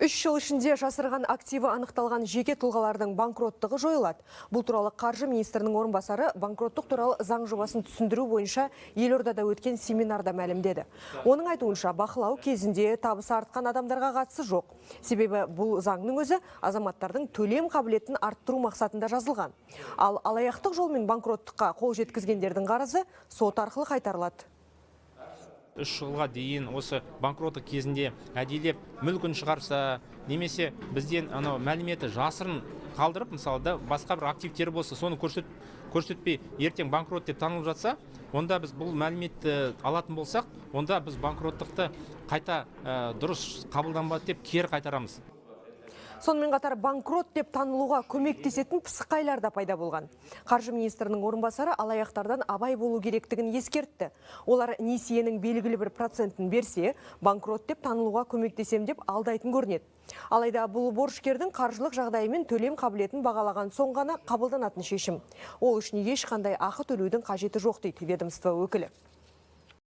3 жыл ішінде жасырған активі анықталған жеке тұлғалардың банкроттығы жойылады. Бұл туралы Қаржы министрінің орынбасары банкроттық туралы заң жобасын түсіндіру бойынша елордада өткен семинарда мәлімдеді. Оның айтуынша бақылау кезінде табысы артқан адамдарға қатысы жоқ. Себебі бұл заңның өзі азаматтардың төлем қабілетін арттыру мақсатында жазылған. Ал алаяқтық жолмен банкроттыққа қол жеткізгендердің қарызы сот арқылы қайтарылады. 3 жылға дейін осы банкроттық кезінде әдейілеп мүлкін шығарса, немесе бізден мәліметі жасырын қалдырып, мысалы да басқа бір активтері болса, соны көрсетпей ертең банкрот деп танылып жатса, онда біз бұл мәліметті алатын болсақ, онда біз банкроттықты қайта дұрыс қабылданбады деп кері қайтарамыз. Сонымен қатар банкрот деп танылуға көмектесетін пысықайлар да пайда болған. Қаржы министрінің орынбасары алаяқтардан абай болу керектігін ескертті. Олар несиенің белгілі бір процентін берсе, банкрот деп танылуға көмектесем деп алдайтын көрінеді. Алайда бұл борышкердің қаржылық жағдайы мен төлем қабілетін бағалаған соң ғана қабылданатын шешім. Ол үшін ешқандай ақы төлеудің қажеті жоқ дейді ведомство өкілі.